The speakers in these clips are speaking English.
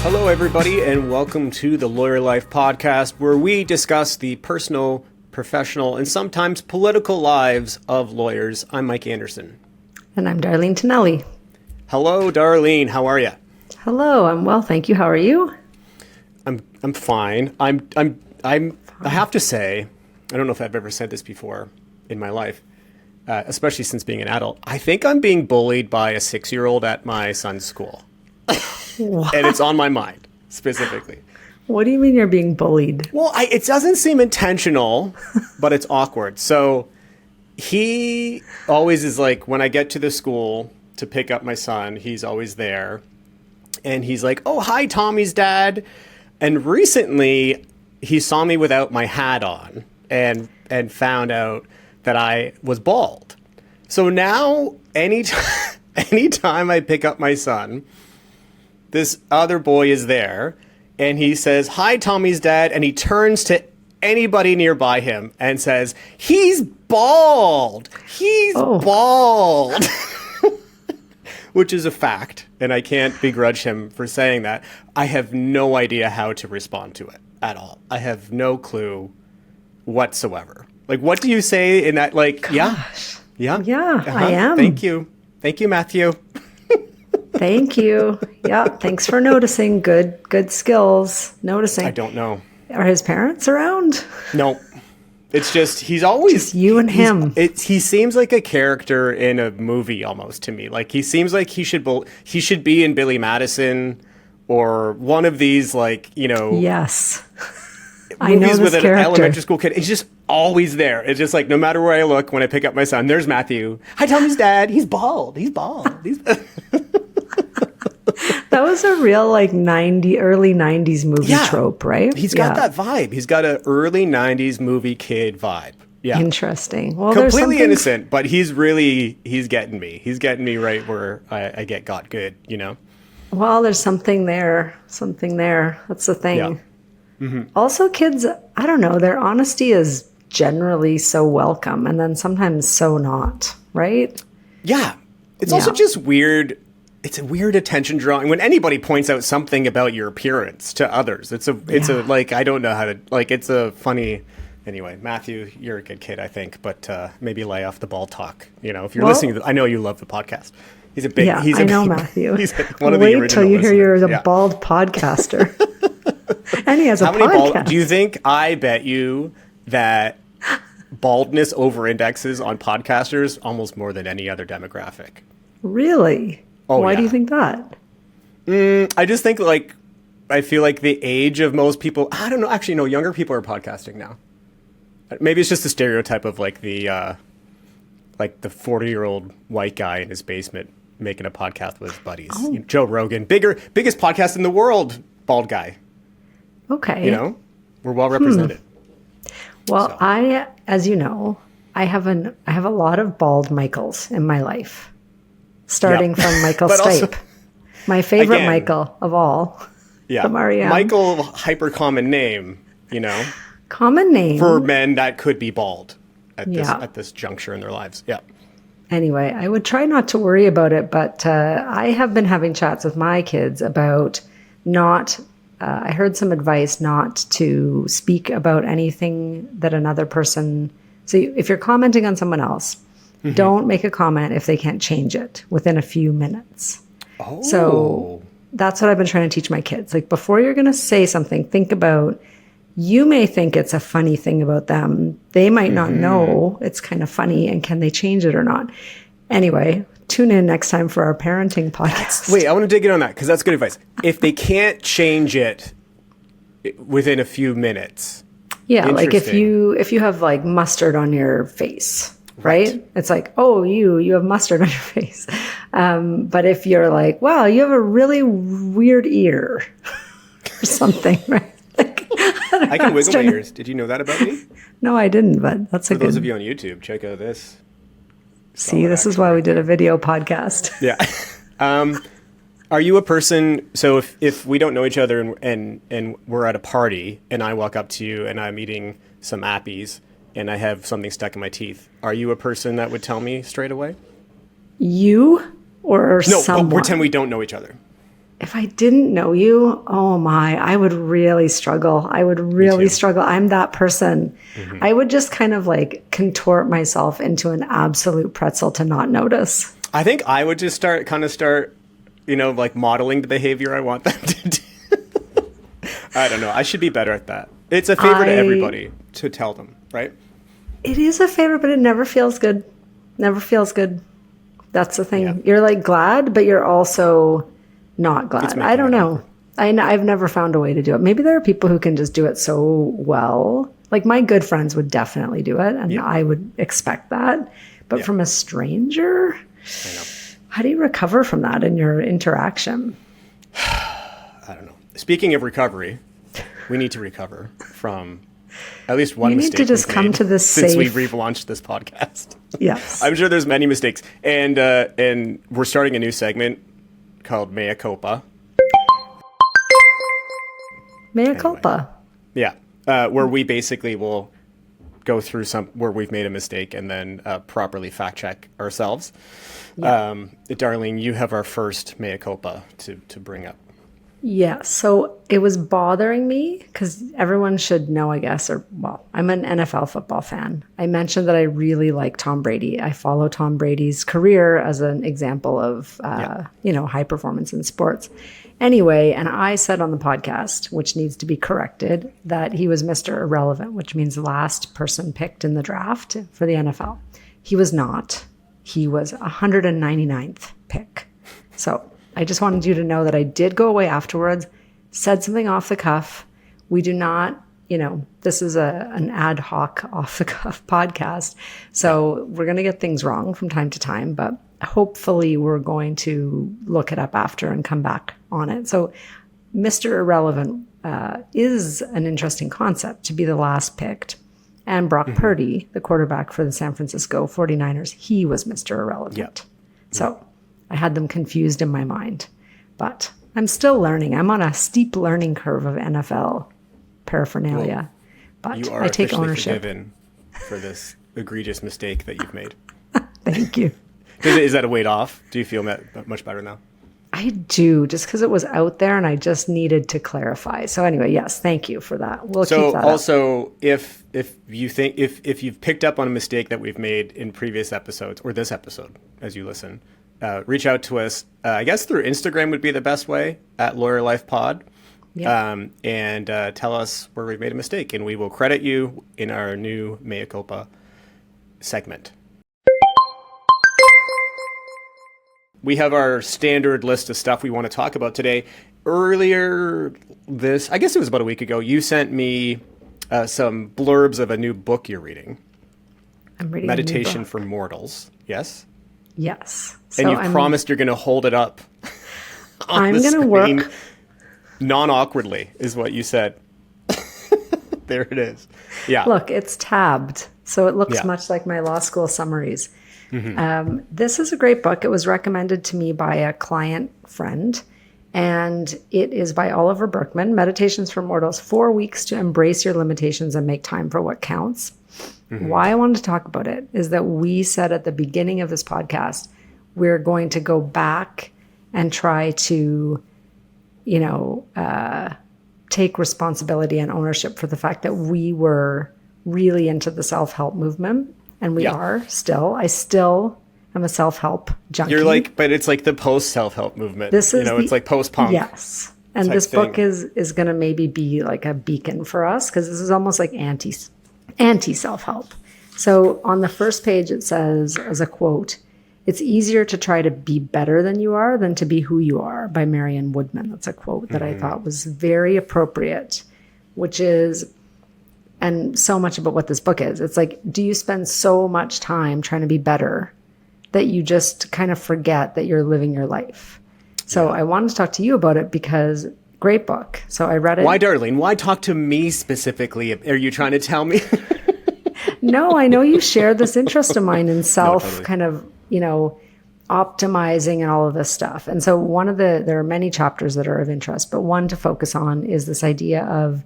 Hello, everybody, and welcome to the Lawyer Life podcast, where we discuss the personal, professional, and sometimes political lives of lawyers. I'm Mike Anderson. And I'm Darlene Tonelli. Hello, Darlene. How are you? Hello, I'm well, thank you. How are you? I'm fine. I have to say, I don't know if I've ever said this before in my life, especially since being an adult. I think I'm being bullied by a 6-year-old at my son's school. And it's on my mind, specifically. What do you mean you're being bullied? Well, it doesn't seem intentional, but it's awkward. So he always is like, when I get to the school to pick up my son, he's always there. And he's like, oh, hi, Tommy's dad. And recently, he saw me without my hat on and found out that I was bald. So now, anytime I pick up my son, this other boy is there, and he says, hi, Tommy's dad, and he turns to anybody nearby him and says, he's bald! He's bald! Which is a fact, and I can't begrudge him for saying that. I have no idea how to respond to it at all. I have no clue whatsoever. Like, what do you say in that, like, Gosh. Yeah, I am. Thank you, Matthew. Thank you. Yeah, thanks for noticing. Good skills. Noticing. I don't know. Are his parents around? No. It's just, he's always... Just you and him. He seems like a character in a movie almost to me. Like, he seems like he should be in Billy Madison or one of these, like, you know... Yes. I know movies this with character. An elementary school kid. He's just always there. It's just like, no matter where I look, when I pick up my son, there's Matthew. Hi, Tommy's dad. He's bald. That was a real, like, early 90s movie trope, right? He's got that vibe. He's got an early 90s movie kid vibe. Yeah. Interesting. Well, completely innocent, but he's getting me. He's getting me right where I got good, you know? Well, there's something there. That's the thing. Yeah. Mm-hmm. Also, kids, I don't know, their honesty is generally so welcome, and then sometimes so not, right? Yeah. It's also just weird. It's a weird attention drawing when anybody points out something about your appearance to others. It's a like, I don't know how to, like, it's a funny, anyway, Matthew, you're a good kid, I think, but maybe lay off the ball talk. You know, if you're listening, I know you love the podcast. He's a big, I know Matthew. He's one of the original Wait till you hear you're listeners. the bald podcaster. And he has a How many podcast. Do you think, I bet you that baldness over indexes on podcasters almost more than any other demographic? Really? Oh, Why yeah. do you think that? I just think, like, I feel like the age of most people, I don't know, actually, no, younger people are podcasting now. Maybe it's just a stereotype of, like, the 40-year-old white guy in his basement making a podcast with his buddies. Oh. You know, Joe Rogan, biggest podcast in the world, bald guy. Okay. You know, we're well represented. Well, as you know, I have a lot of bald Michaels in my life. Starting from Michael But Stipe. also, My favorite again, Michael of all. Yeah. From R.E.M. Michael, hyper common name, you know, Common name. for men that could be bald at Yeah. this juncture in their lives. Yeah. Anyway, I would try not to worry about it, but I have been having chats with my kids about I heard some advice not to speak about anything that another person... So if you're commenting on someone else, don't make a comment if they can't change it within a few minutes. Oh. So that's what I've been trying to teach my kids. Like, before you're going to say something, think about, you may think it's a funny thing about them. They might not know it's kind of funny, and can they change it or not? Anyway, tune in next time for our parenting podcast. Wait, I want to dig in on that because that's good advice. If they can't change it within a few minutes. Yeah, like if you have, like, mustard on your face, right? It's like, oh, you have mustard on your face. But if you're like, wow, you have a really weird ear or something, right? Like, I can wiggle my ears. Did you know that about me? No, I didn't, but that's For those of you on YouTube, check out this. See, this is why we did a video podcast. Yeah. Are you a person, so if we don't know each other and we're at a party and I walk up to you and I'm eating some appies and I have something stuck in my teeth, are you a person that would tell me straight away? You or No, someone? but pretend we don't know each other. if I didn't know you, oh my, I would really struggle. I would really struggle. I'm that person. I would just kind of like contort myself into an absolute pretzel to not notice. I think I would just start, like modeling the behavior I want them to do. I don't know. I should be better at that. It's a favor to everybody to tell them, right? It is a favor, but it never feels good. Never feels good. That's the thing. Yeah. You're like glad, but you're also not glad. I don't know. I've never found a way to do it. Maybe there are people who can just do it so well. Like my good friends would definitely do it, and I would expect that. But from a stranger, how do you recover from that in your interaction? I don't know. Speaking of recovery, we need to recover from at least one mistake. You need to just come to this since we've relaunched this podcast. Yes. I'm sure there's many mistakes. And we're starting a new segment called Mea Culpa. Mea Culpa. Yeah. Where we basically will go through where we've made a mistake and then properly fact check ourselves. Yeah. Darlene, you have our first Mea Culpa to bring up. Yeah, so it was bothering me because everyone should know, I guess, I'm an NFL football fan. I mentioned that I really like Tom Brady. I follow Tom Brady's career as an example of, high performance in sports. Anyway, and I said on the podcast, which needs to be corrected, that he was Mr. Irrelevant, which means the last person picked in the draft for the NFL. He was not. He was 199th pick. So I just wanted you to know that I did go away afterwards, said something off the cuff. We do not, this is an ad hoc off the cuff podcast. So we're going to get things wrong from time to time, but hopefully we're going to look it up after and come back on it. So Mr. Irrelevant is an interesting concept to be the last picked. And Brock Purdy, the quarterback for the San Francisco 49ers, he was Mr. Irrelevant. Yep. So I had them confused in my mind, but I'm still learning. I'm on a steep learning curve of NFL paraphernalia, but you are I take ownership forgiven for this egregious mistake that you've made. Thank you. Is that a weight off? Do you feel much better now? I do, just because it was out there and I just needed to clarify. So anyway, yes, thank you for that. We'll keep that also, if you think if you've picked up on a mistake that we've made in previous episodes or this episode as you listen, reach out to us. I guess through Instagram would be the best way, at Lawyer Life Pod. Yeah. And tell us where we've made a mistake, and we will credit you in our new Mea Culpa segment. We have our standard list of stuff we want to talk about today. Earlier I guess it was about a week ago, you sent me some blurbs of a new book you're reading. I'm reading Meditation for Mortals. Yes? Yes. And you promised you're going to hold it up on the screen. I'm going to work. Non-awkwardly is what you said. There it is. Yeah. Look, it's tabbed, so it looks much like my law school summaries. This is a great book. It was recommended to me by a client friend, and it is by Oliver Burkeman, Meditations for Mortals, 4 weeks to embrace your limitations and make time for what counts. Why I wanted to talk about it is that we said at the beginning of this podcast, we're going to go back and try to, take responsibility and ownership for the fact that we were really into the self-help movement. And we are still. I still am a self-help junkie. You're like, but it's like the post-self-help movement. This is it's like post-punk. Yes. And this book is going to maybe be like a beacon for us, because this is almost like anti-self-help. So on the first page, it says, as a quote, "It's easier to try to be better than you are than to be who you are," by Marion Woodman. That's a quote that I thought was very appropriate, which is, and so much about what this book is. It's like, do you spend so much time trying to be better that you just kind of forget that you're living your life? So I wanted to talk to you about it because great book. So I read it. Why, Darlene? Why talk to me specifically? Are you trying to tell me? No, I know you share this interest of mine in kind of, optimizing and all of this stuff. And so there are many chapters that are of interest, but one to focus on is this idea of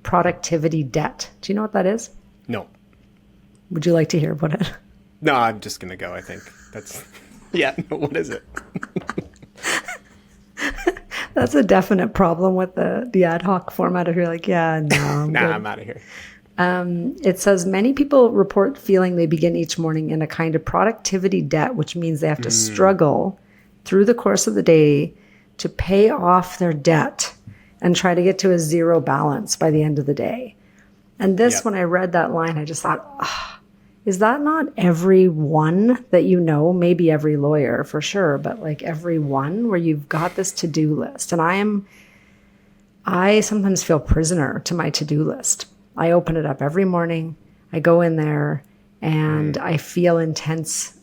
productivity debt. Do you know what that is? No. Would you like to hear about it? No, I'm just going to go, I think. What is it? That's a definite problem with the ad hoc format. If you're like, yeah, no, I'm out of here. It says many people report feeling they begin each morning in a kind of productivity debt, which means they have to struggle through the course of the day to pay off their debt and try to get to a zero balance by the end of the day. And this, when I read that line, I just thought, is that not everyone that you know? Maybe every lawyer for sure, but like everyone where you've got this to-do list. And I sometimes feel prisoner to my to-do list. I open it up every morning. I go in there and I feel intense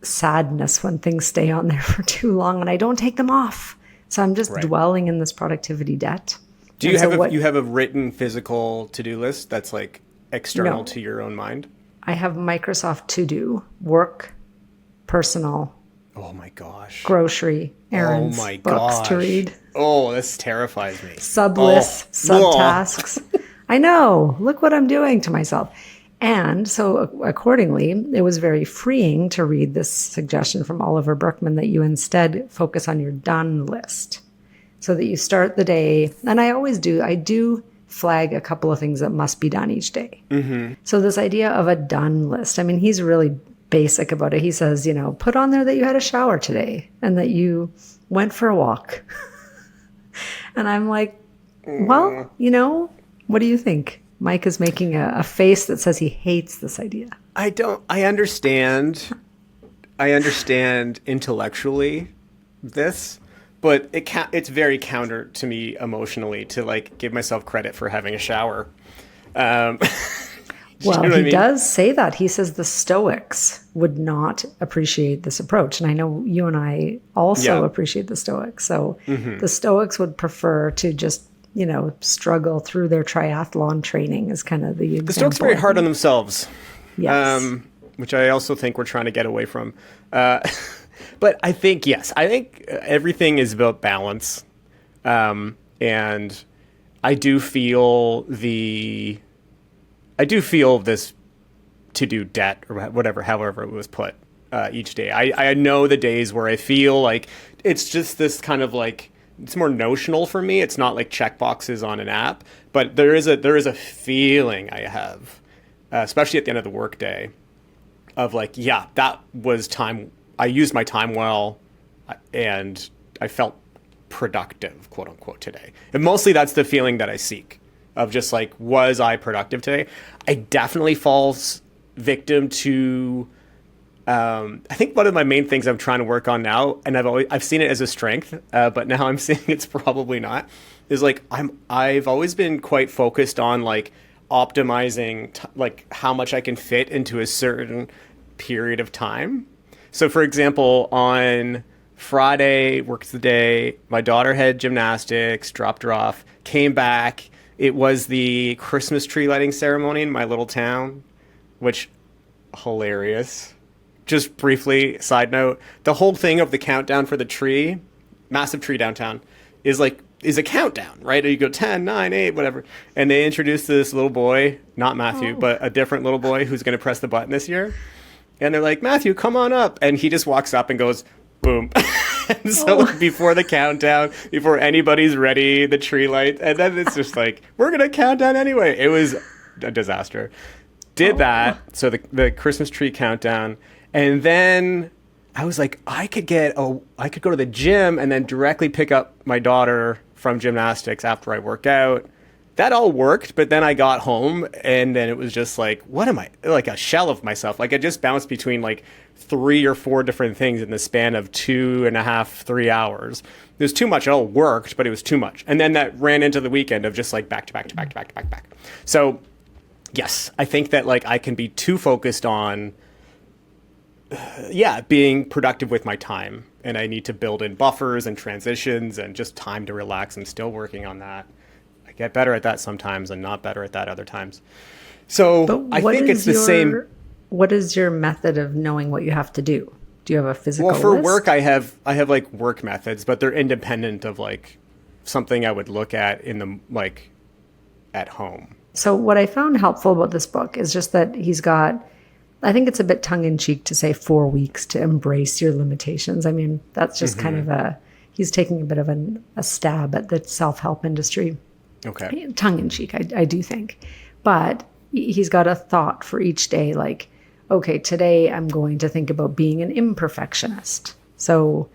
sadness when things stay on there for too long and I don't take them off. So I'm just dwelling in this productivity debt. Do you have a written physical to-do list that's like external to your own mind? I have Microsoft To Do, work, personal. Oh my gosh. Grocery, errands, books to read. Oh, this terrifies me. Sublists, subtasks. I know. Look what I'm doing to myself. And so accordingly, it was very freeing to read this suggestion from Oliver Burkeman that you instead focus on your done list so that you start the day. And I do flag a couple of things that must be done each day. Mm-hmm. So this idea of a done list, I mean, he's really basic about it. He says, put on there that you had a shower today and that you went for a walk. And I'm like, well, what do you think? Mike is making a face that says he hates this idea. I understand intellectually this, but it's very counter to me emotionally to like give myself credit for having a shower. Well, he does say that. He says the Stoics would not appreciate this approach. And I know you and I also appreciate the Stoics. So the Stoics would prefer to just, struggle through their triathlon training is kind of the example. The Stoics are very hard on themselves. Yes. Which I also think we're trying to get away from. But I think everything is about balance. And I do feel this to-do debt or whatever, however it was put each day. I know the days where I feel like it's just this kind of like, it's more notional for me. It's not like check boxes on an app, but there is a feeling I have, especially at the end of the workday, of like, that was time. I used my time well, and I felt productive, quote unquote, today. And mostly that's the feeling that I seek of just like, was I productive today? I definitely fall victim to. I think one of my main things I'm trying to work on now, and I've seen it as a strength, but now I'm seeing it's probably not, is like I've always been quite focused on like optimizing like how much I can fit into a certain period of time. So for example, on Friday, worked the day, my daughter had gymnastics, dropped her off, came back. It was the Christmas tree lighting ceremony in my little town, which hilarious. Just briefly, side note, the whole thing of the countdown for the tree, massive tree downtown, is a countdown, right? You go 10, 9, 8, whatever. And they introduced this little boy, not Matthew, but a different little boy who's going to press the button this year. And they're like, Matthew, come on up. And he just walks up and goes, boom. And so before the countdown, before anybody's ready, the tree light, and then it's just like, we're going to count down anyway. It was a disaster. Did that. So the Christmas tree countdown. And then I was like, I could go to the gym and then directly pick up my daughter from gymnastics after I work out. That all worked, but then I got home and then it was just like, what am I, like a shell of myself. Like I just bounced between like 3 or 4 different things in the span of 2.5, 3 hours. It was too much. It all worked, but it was too much. And then that ran into the weekend of just like back to back to back to back to back to back. So yes, I think that like I can be too focused on being productive with my time, and I need to build in buffers and transitions and just time to relax. I'm still working on that. I get better at that sometimes and not better at that other times. So I think it's the same. What is your method of knowing what you have to do? Do you have a physical list? Well, for list? work, I have like work methods, but they're independent of like something I would look at at home. So what I found helpful about this book is just that he's got, I think it's a bit tongue-in-cheek to say 4 weeks to embrace your limitations. I mean, that's just kind of he's taking a bit of a stab at the self-help industry. Okay. Tongue in cheek, I do think. But he's got a thought for each day, like, okay, today I'm going to think about being an imperfectionist. So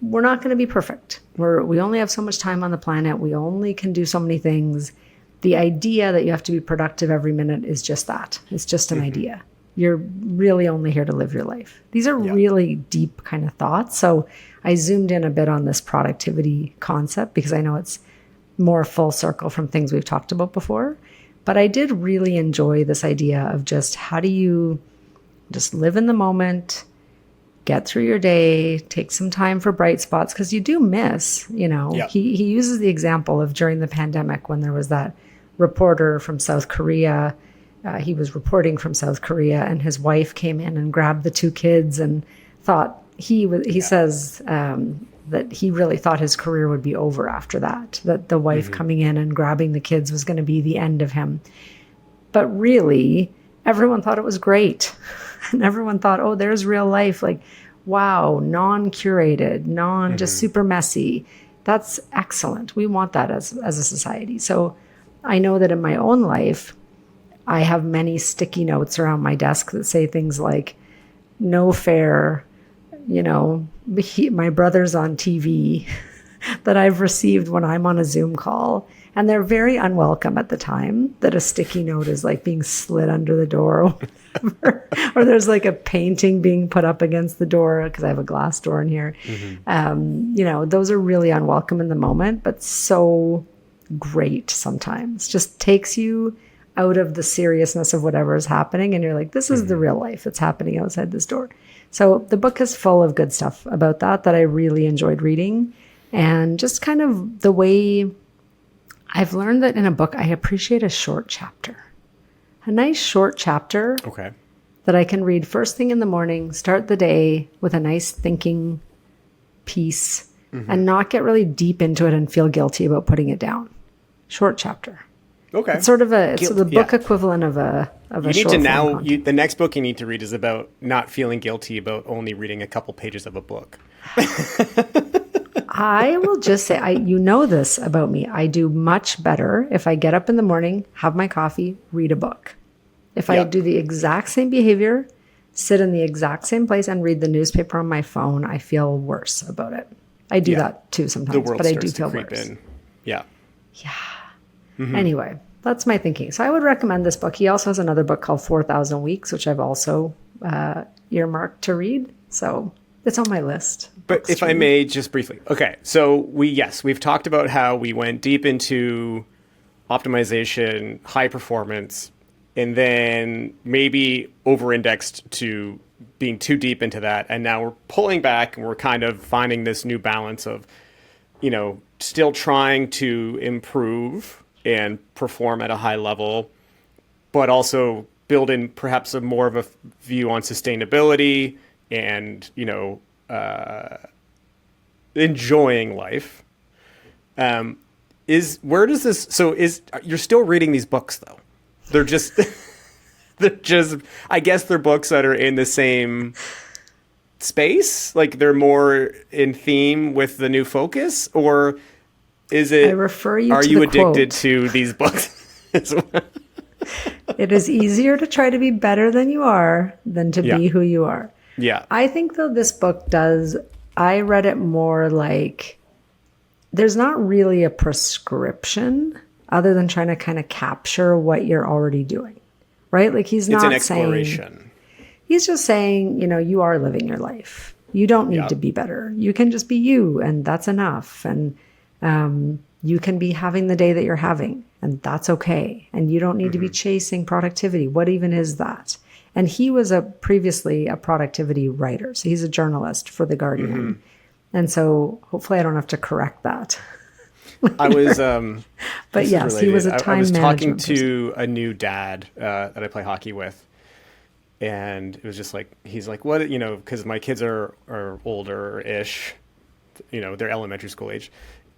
we're not going to be perfect. We only have so much time on the planet. We only can do so many things. The idea that you have to be productive every minute is just that. It's just an idea. You're really only here to live your life. These are really deep kind of thoughts. So I zoomed in a bit on this productivity concept because I know it's more full circle from things we've talked about before. But I did really enjoy this idea of just how do you just live in the moment, get through your day, take some time for bright spots, because you do miss, He uses the example of during the pandemic when there was that reporter from South Korea. He was reporting from South Korea, and his wife came in and grabbed the two kids and thought he says that he really thought his career would be over after that the wife coming in and grabbing the kids was going to be the end of him. But really, everyone thought it was great. And everyone thought, oh, there's real life. Like, wow, non-curated, just super messy. That's excellent. We want that as a society. So I know that in my own life, I have many sticky notes around my desk that say things like, no fair, my brother's on TV that I've received when I'm on a Zoom call. And they're very unwelcome at the time, that a sticky note is like being slid under the door or whatever. Or there's like a painting being put up against the door because I have a glass door in here. Those are really unwelcome in the moment, but so great sometimes. Just takes you out of the seriousness of whatever is happening. And you're like, this is the real life. It's happening outside this door. So the book is full of good stuff about that I really enjoyed reading. And just kind of the way I've learned that in a book, I appreciate a short chapter. A nice short chapter that I can read first thing in the morning, start the day with a nice thinking piece and not get really deep into it and feel guilty about putting it down. Short chapter. Okay. It's sort of the book equivalent of a you short need to now, content. the next book you need to read is about not feeling guilty about only reading a couple pages of a book. I will just say, you know this about me. I do much better if I get up in the morning, have my coffee, read a book. If I do the exact same behavior, sit in the exact same place and read the newspaper on my phone, I feel worse about it. I do that too sometimes, but I do feel worse. Yeah. Anyway, that's my thinking. So I would recommend this book. He also has another book called 4,000 Weeks, which I've also earmarked to read. So it's on my list. But if I may, just briefly. Okay, so we've talked about how we went deep into optimization, high performance, and then maybe over-indexed to being too deep into that. And now we're pulling back and we're kind of finding this new balance of, still trying to improve and perform at a high level, but also build in perhaps more of a view on sustainability and, enjoying life. You're still reading these books though? They're just, I guess they're books that are in the same space. Like they're more in theme with the new focus, or is it, I refer you are to you the addicted quote. to these books as well? It is easier to try to be better than you are than to be who you are. Yeah. I think though this book I read it more like there's not really a prescription other than trying to kind of capture what you're already doing, right? Like he's not It's an exploration. He's just saying, you are living your life. You don't need to be better. You can just be you, and that's enough. And you can be having the day that you're having, and that's okay. And you don't need to be chasing productivity. What even is that? And he was previously a productivity writer. So he's a journalist for The Guardian. And so hopefully I don't have to correct that. I was, but yes, he was a time I was talking management to a new dad that I play hockey with. And it was just like, he's like, what, because my kids are older-ish, they're elementary school age.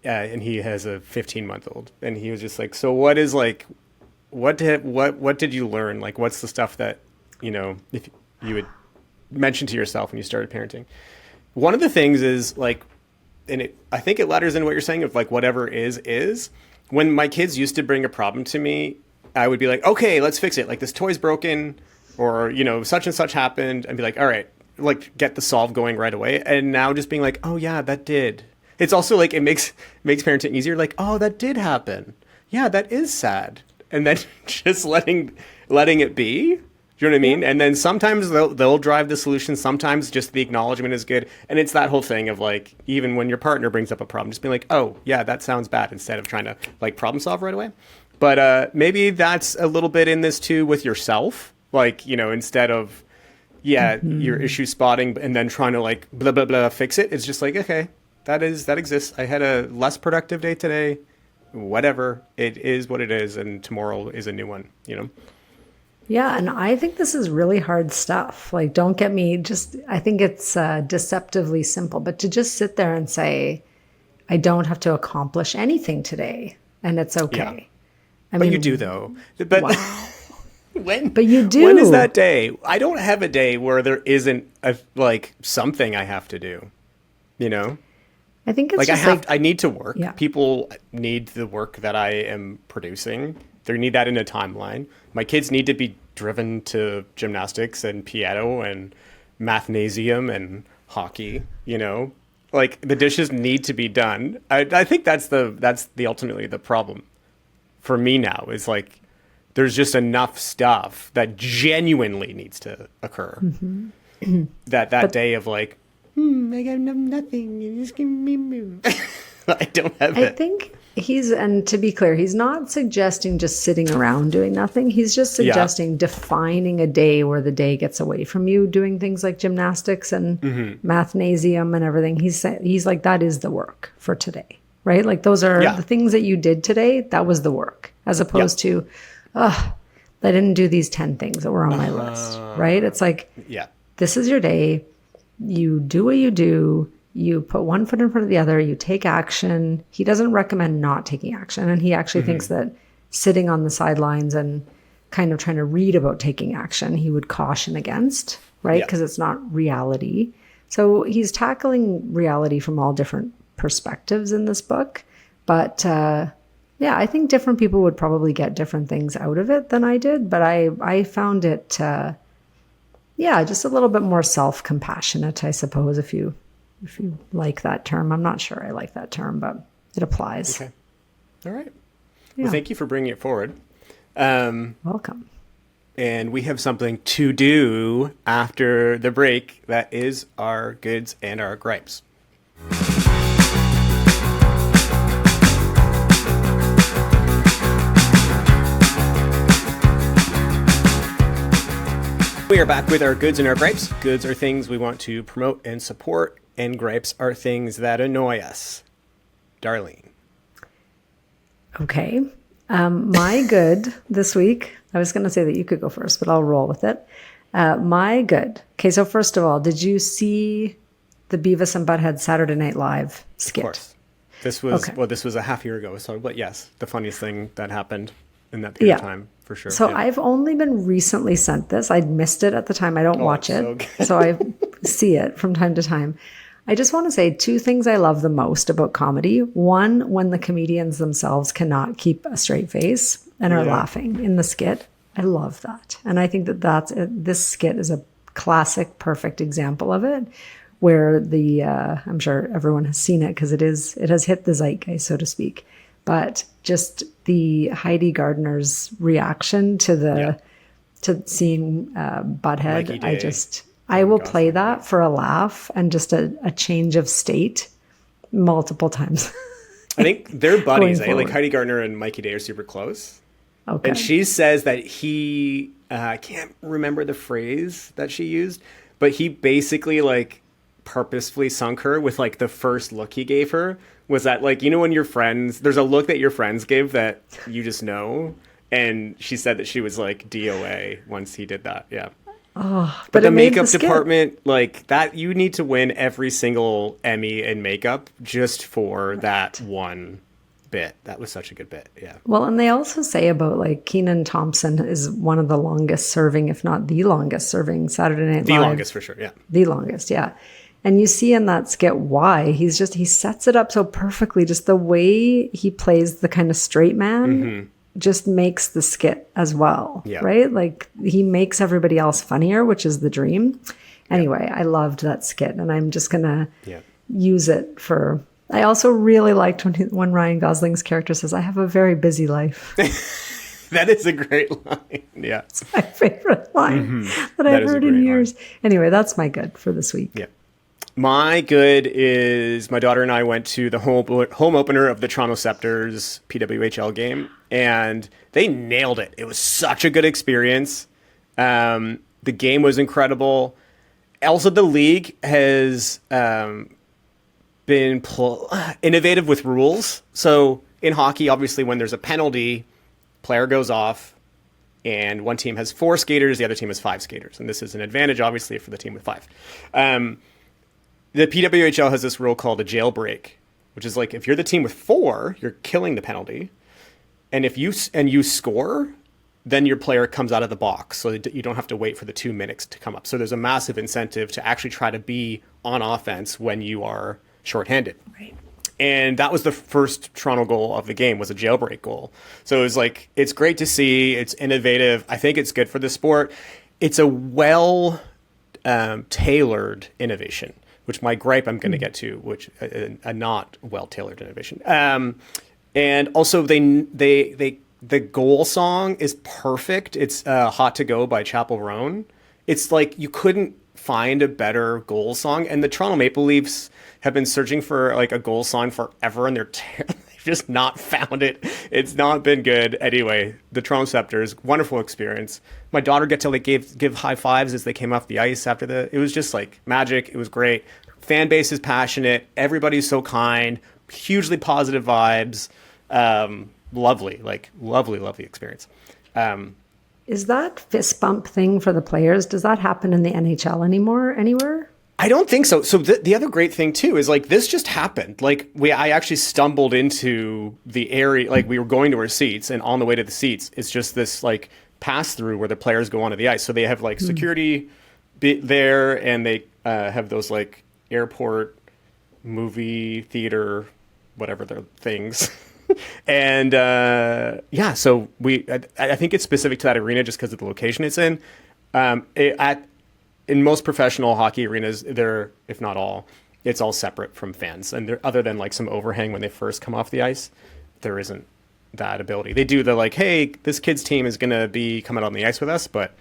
And he has a 15-month-old. And he was just like, so what is like, what did you learn? Like, what's the stuff that, if you would mention to yourself when you started parenting? One of the things is like, I think it ladders in what you're saying of like whatever is. When my kids used to bring a problem to me, I would be like, okay, let's fix it. Like this toy's broken, or such and such happened, and be like, all right, like get the solve going right away. And now just being like, oh yeah, that did. It's also like it makes parenting easier. Like, oh, that did happen. Yeah, that is sad. And then just letting it be. Do you know what I mean? And then sometimes they'll drive the solution. Sometimes just the acknowledgement is good. And it's that whole thing of like, even when your partner brings up a problem, just being like, oh, yeah, that sounds bad, instead of trying to like problem solve right away. But maybe that's a little bit in this too with yourself. Like, instead of, your issue spotting and then trying to like blah, blah, blah, fix it. It's just like, okay, that exists. I had a less productive day today. Whatever. It is what it is. And tomorrow is a new one, Yeah, and I think this is really hard stuff. Like, don't get me I think it's deceptively simple, but to just sit there and say, I don't have to accomplish anything today, and it's okay. Yeah. But you do, though. But wow. But you do. When is that day? I don't have a day where there isn't something I have to do, I think it's like just I need to work. Yeah. People need the work that I am producing. They need that in a timeline. My kids need to be driven to gymnastics and piano and mathnasium and hockey, Like the dishes need to be done. I think that's the ultimately the problem for me now, is like there's just enough stuff that genuinely needs to occur. Mm-hmm. that day of like, I got nothing. You just give me move. I don't have it. I think and to be clear, he's not suggesting just sitting around doing nothing. He's just suggesting defining a day where the day gets away from you doing things like gymnastics and mathnasium and everything. He's like, that is the work for today, right? Like those are the things that you did today. That was the work, as opposed to, I didn't do these 10 things that were on my list, right? It's like, this is your day. You do what you do. You put one foot in front of the other. You take action. He doesn't recommend not taking action. And he actually thinks that sitting on the sidelines and kind of trying to read about taking action, he would caution against, right? Because it's not reality. So he's tackling reality from all different perspectives in this book. But I think different people would probably get different things out of it than I did. But I found it, just a little bit more self-compassionate, I suppose, if you like that term. I'm not sure I like that term, but it applies. Okay. All right. Yeah. Well, thank you for bringing it forward. Welcome. And we have something to do after the break. That is our goods and our gripes. We are back with our goods and our gripes. Goods are things we want to promote and support, and gripes are things that annoy us. Darlene. Okay. My good this week, I was going to say that you could go first, but I'll roll with it. My good. Okay, so first of all, did you see the Beavis and Butthead Saturday Night Live skit? Of course. This was a half year ago. So, but yes, the funniest thing that happened in that period of time. For sure. So I've only been recently sent this. I'd missed it at the time. I don't watch it. So I see it from time to time. I just want to say two things I love the most about comedy. One, when the comedians themselves cannot keep a straight face and are laughing in the skit. I love that. And I think this skit is a classic, perfect example of it, where I'm sure everyone has seen it because it has hit the zeitgeist, so to speak. But just the Heidi Gardner's reaction to seeing Butthead, I will play that for a laugh and just a change of state multiple times. I think they're buddies. Like Heidi Gardner and Mikey Day are super close. Okay. And she says that he, I can't remember the phrase that she used, but he basically like purposefully sunk her with like the first look he gave her. Was that like, when your friends, there's a look that your friends give that you just know. And she said that she was like DOA once he did that. Yeah. Oh, but the makeup department, like that, you need to win every single Emmy in makeup just for that one bit. That was such a good bit. Yeah. Well, and they also say about like Kenan Thompson is one of the longest serving, if not the longest serving Saturday Night Live. The longest for sure. Yeah. The longest. Yeah. And you see in that skit why. He sets it up so perfectly. Just the way he plays the kind of straight man just makes the skit as well, right? Like he makes everybody else funnier, which is the dream. Anyway, I loved that skit, and I'm just going to use it for... I also really liked when Ryan Gosling's character says, I have a very busy life. That is a great line. Yeah. It's my favorite line that I've heard in years. Anyway, that's my good for this week. Yeah. My good is my daughter and I went to the home opener of the Toronto Scepters PWHL game, and they nailed it. It was such a good experience. The game was incredible. Also, the league has been innovative with rules. So in hockey, obviously, when there's a penalty, player goes off, and one team has 4 skaters, the other team has 5 skaters. And this is an advantage, obviously, for the team with 5. The PWHL has this rule called a jailbreak, which is like if you're the team with 4, you're killing the penalty. And if you score, then your player comes out of the box, so that you don't have to wait for the 2 minutes to come up. So there's a massive incentive to actually try to be on offense when you are shorthanded. Right. And that was the first Toronto goal of the game, was a jailbreak goal. So it was like, it's great to see. It's innovative. I think it's good for the sport. It's a tailored innovation, which my gripe I'm going to get to, which a not well-tailored innovation. And also the goal song is perfect. It's Hot to Go by Chapel Roan. It's like you couldn't find a better goal song. And the Toronto Maple Leafs have been searching for like a goal song forever, and they've just not found it. It's not been good. Anyway, the Toronto Scepters, wonderful experience. My daughter got to like give high fives as they came off the ice after it was just like magic. It was great. Fan base is passionate. Everybody's so kind. Hugely positive vibes. Lovely experience. Is that fist bump thing for the players? Does that happen in the NHL anywhere? I don't think so. So the other great thing too is like this just happened. Like I actually stumbled into the area, like we were going to our seats, and on the way to the seats, it's just this like pass through where the players go onto the ice. So they have like security there, and they have those like airport movie theater, whatever their things. And so I think it's specific to that arena just because of the location it's in. In most professional hockey arenas, if not all, it's all separate from fans. And other than like some overhang when they first come off the ice, there isn't that ability. They do the like, hey, this kid's team is going to be coming on the ice with us, but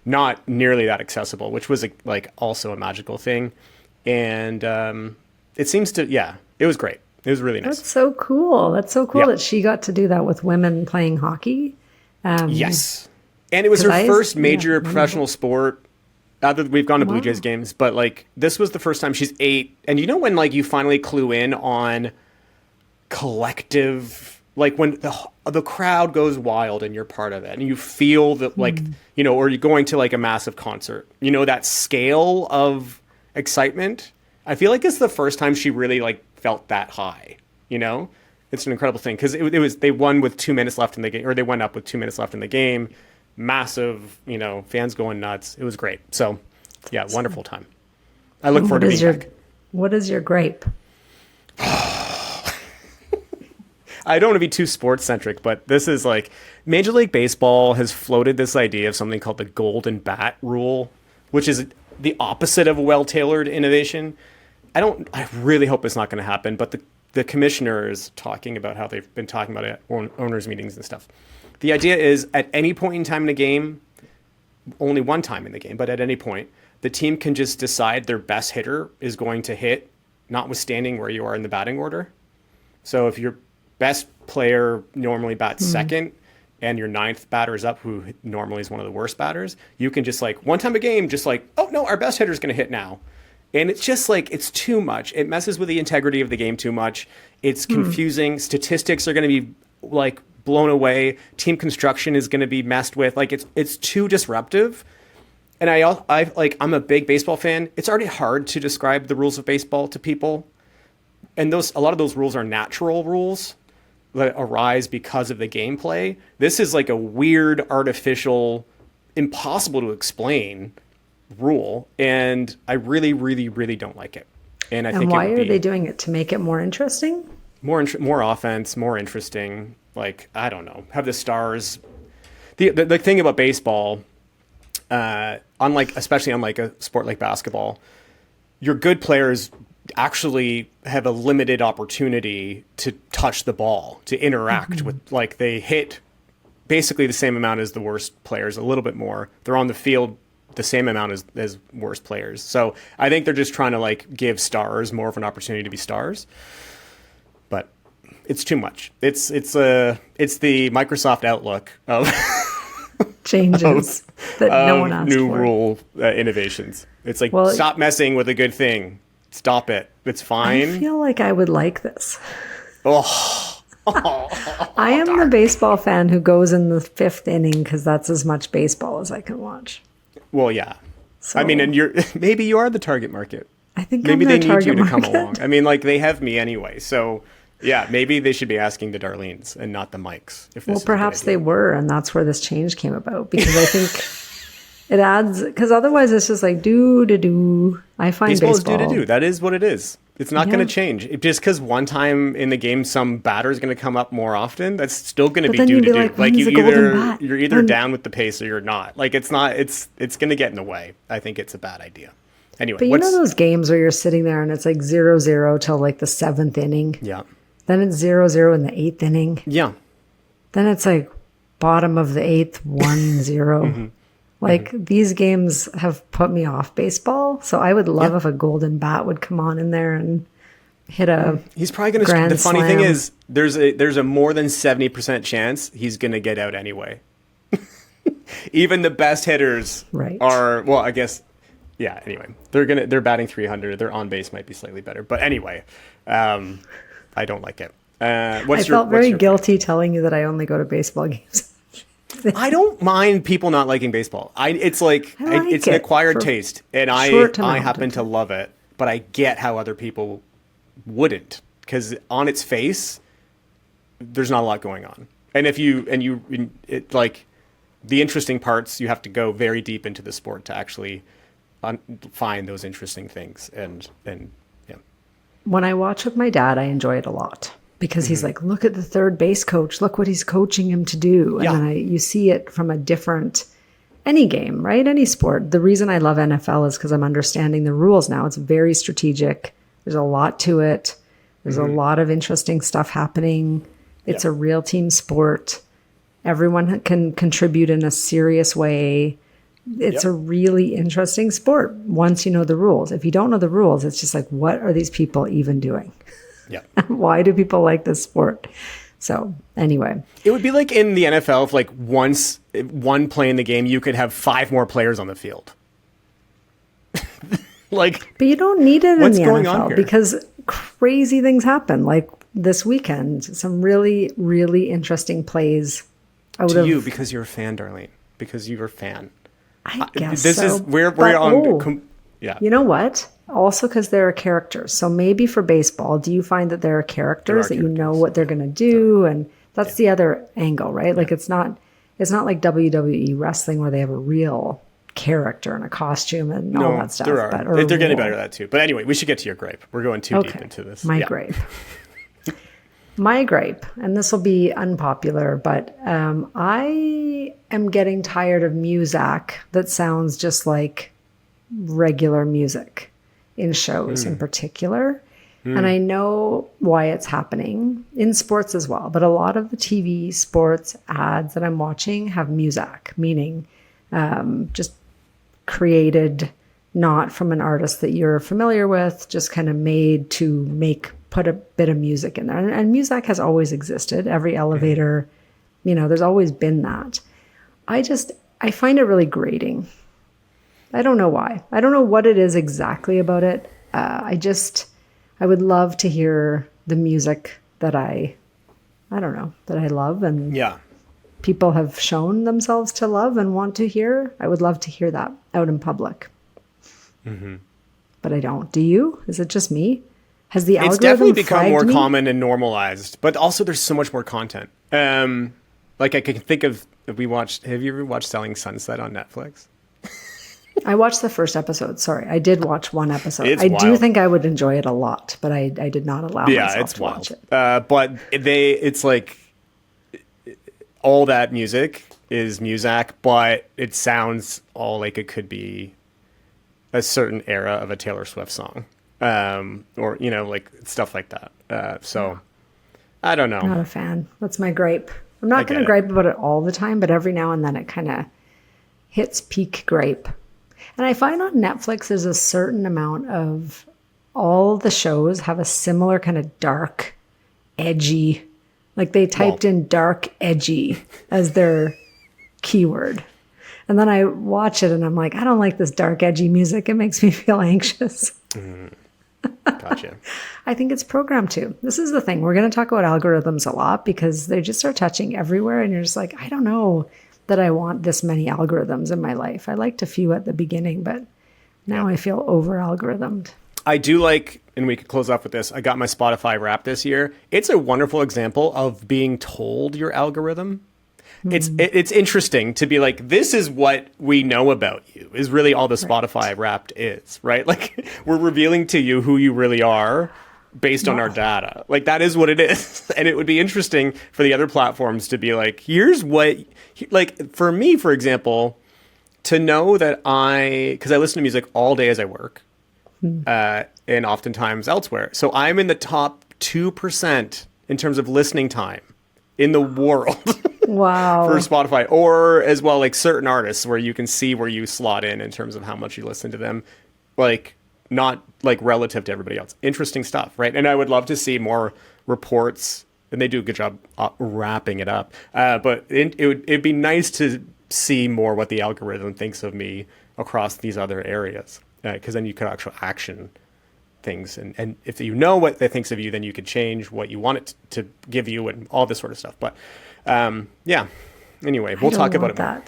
not nearly that accessible, which was like also a magical thing. And it seems to, it was great. It was really nice. That's so cool. That she got to do that with women playing hockey. Yes. And it was her first major professional sport. We've gone to Blue Jays games, but like this was the first time. She's 8. And you know when like you finally clue in on collective, like when the crowd goes wild and you're part of it and you feel that like, or you're going to like a massive concert, that scale of excitement. I feel like it's the first time she really like felt that high, It's an incredible thing because they won with 2 minutes left in the game, or they went up with 2 minutes left in the game. Massive, fans going nuts. It was great. So, yeah, wonderful time. I look forward to being back. What is your gripe? I don't want to be too sports centric, but this is like Major League Baseball has floated this idea of something called the golden bat rule, which is the opposite of a well-tailored innovation. I really hope it's not going to happen, but the commissioner is talking about how they've been talking about it at owners' meetings and stuff. The idea is at any point in time in the game, only one time in the game, but at any point, the team can just decide their best hitter is going to hit, notwithstanding where you are in the batting order. So if your best player normally bats second and your 9th batter is up, who normally is one of the worst batters, you can just like one time a game, just like, oh no, our best hitter is going to hit now. And it's just like, it's too much. It messes with the integrity of the game too much. It's confusing. Statistics are going to be like blown away. Team construction is going to be messed with. Like it's too disruptive. And I'm a big baseball fan. It's already hard to describe the rules of baseball to people. And a lot of those rules are natural rules that arise because of the gameplay. This is like a weird, artificial, impossible to explain rule, and I really, really, really don't like it. And I think why it would are be they doing it? To make it more interesting? more offense, more interesting. Like, I don't know, have the stars. The thing about baseball, especially unlike a sport like basketball, your good players actually have a limited opportunity to touch the ball, to interact with, like, they hit basically the same amount as the worst players, a little bit more. They're on the field the same amount as worst players. So I think they're just trying to, like, give stars more of an opportunity to be stars. But it's too much. It's the Microsoft Outlook of Changes that no one asked new for. rule innovations. It's like, Well, stop messing with a good thing. Stop it. It's fine. I feel like I would like this. Oh, I am the baseball fan who goes in the fifth inning because that's as much baseball as I can watch. well, yeah. So I mean, and maybe you are the target market. I think Maybe I'm they their need you target to come market. along. I mean, like, they have me anyway. So, yeah, maybe they should be asking the Darlenes and not the Mikes. If this Well, is a good perhaps they idea. were, and that's where this change came about because I think it adds, because otherwise it's just like do. I find Baseball is baseball. do. That is what it is. It's not Yeah. going to change. Just because one time in the game some batter is going to come up more often, that's still going to But be then do you'd to be do. like, Like, when's the golden bat? you're either When- down with the pace or you're not. Like, it's not. It's going to get in the way. I think it's a bad idea. Anyway, But you know those games where you're sitting there and it's like 0-0 till like the seventh inning. yeah, Then it's 0-0 in the eighth inning. yeah. Then it's like bottom of the eighth, 1-0. Like these games have put me off baseball. So I would love if a golden bat would come on in there and hit a. He's probably going to. Grand The funny thing slam. is, there's a more than 70% chance he's going to get out anyway. Even the best hitters Right. are. Well, I guess. Yeah. Anyway, they're batting 300. Their on base might be slightly better, but anyway, I don't like it. I felt very guilty telling you that I only go to baseball games. I don't mind people not liking baseball. It's like, I like it's an it acquired for taste, and short I amount happen of to love it. But I get how other people wouldn't, because on its face, there's not a lot going on. And it like the interesting parts, you have to go very deep into the sport to actually find those interesting things. And yeah, When I watch with my dad, I enjoy it a lot because he's like, look at the third base coach. Look what he's coaching him to do. And Yeah. then you see it from a different, any game, right? Any sport. The reason I love NFL is because I'm understanding the rules now. It's very strategic. There's a lot to it. There's a lot of interesting stuff happening. It's a real team sport. Everyone can contribute in a serious way. It's a really interesting sport once you know the rules. If you don't know the rules, it's just like, what are these people even doing? yeah. Why do people like this sport? So anyway, It would be like in the NFL if, like, once one play in the game, you could have 5 more players on the field. Like, but you don't need it in What's the going on NFL here? because crazy things happen. Like this weekend, some really, really interesting plays out to of you, because you're a fan, Darlene. Because you're a fan. I guess This so. is we're But, on. Yeah. You know what? Also, because there are characters. So maybe for baseball, do you find that there are characters that you know what they're going to do, and that's the other angle, right? Like it's not like WWE wrestling where they have a real character and a costume and all that stuff. there are. But, or a They're getting role. better at that too. But anyway, we should get to your gripe. We're going too deep into this. My Yeah. gripe. My gripe, and this will be unpopular, but I am getting tired of music that sounds just like regular music in shows in particular. And I know why it's happening in sports as well. But a lot of the TV sports ads that I'm watching have music, meaning just created not from an artist that you're familiar with, just kind of made to put a bit of music in there. And music has always existed. Every elevator, there's always been that. I find it really grating. I don't know why. I don't know what it is exactly about it. I would love to hear the music that I don't know, that I love and Yeah. people have shown themselves to love and want to hear. I would love to hear that out in public. But I don't. Do you? Is it just me? Has the algorithm It's definitely become more flagged me? common and normalized, but also there's so much more content. Like I can think of, have you ever watched Selling Sunset on Netflix? I watched the first episode. Sorry, I did watch one episode. It's I do wild. think I would enjoy it a lot, but I did not allow myself to watch it. But it's like all that music is Muzak, but it sounds all like it could be a certain era of a Taylor Swift song, or like stuff like that. So I don't know. Not a fan. That's my gripe. I'm not going get to it. gripe about it all the time, but every now and then it kind of hits peak gripe. And I find on Netflix there's a certain amount of all the shows have a similar kind of dark, edgy, like they typed in dark, edgy as their keyword. And then I watch it and I'm like, I don't like this dark, edgy music. It makes me feel anxious. Gotcha. I think it's programmed to. This is the thing. We're going to talk about algorithms a lot because they just are touching everywhere. And you're just like, I don't know that I want this many algorithms in my life. I liked a few at the beginning, but now I feel over algorithmed. I do like, and we could close off with this, I got my Spotify Wrapped this year. It's a wonderful example of being told your algorithm. It's interesting to be like, this is what we know about you, is really all the Spotify Wrapped is, right? Like, we're revealing to you who you really are based on our data. Like, that is what it is. And it would be interesting for the other platforms to be like, here's what, like, for me, for example, to know that because I listen to music all day as I work, and oftentimes elsewhere. So I'm in the top 2% in terms of listening time in the world. Wow. For Spotify, or as well, like certain artists where you can see where you slot in terms of how much you listen to them, like not like relative to everybody else. Interesting stuff, right? And I would love to see more reports, and they do a good job wrapping it up. But it'd be nice to see more what the algorithm thinks of me across these other areas, because then you could actually action things, and if you know what it thinks of you, then you could change what you want it to give you and all this sort of stuff. But yeah. Anyway, we'll talk about it more.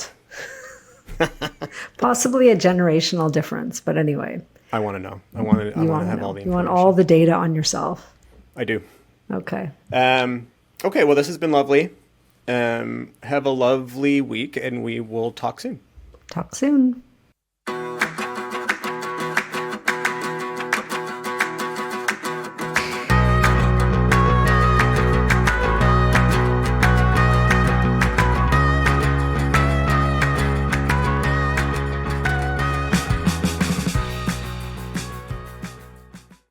That. Possibly a generational difference, but anyway. I want to know. I want to have all the information. You want all the data on yourself. I do. Okay. Okay, well, this has been lovely. Have a lovely week, and we will talk soon. Talk soon.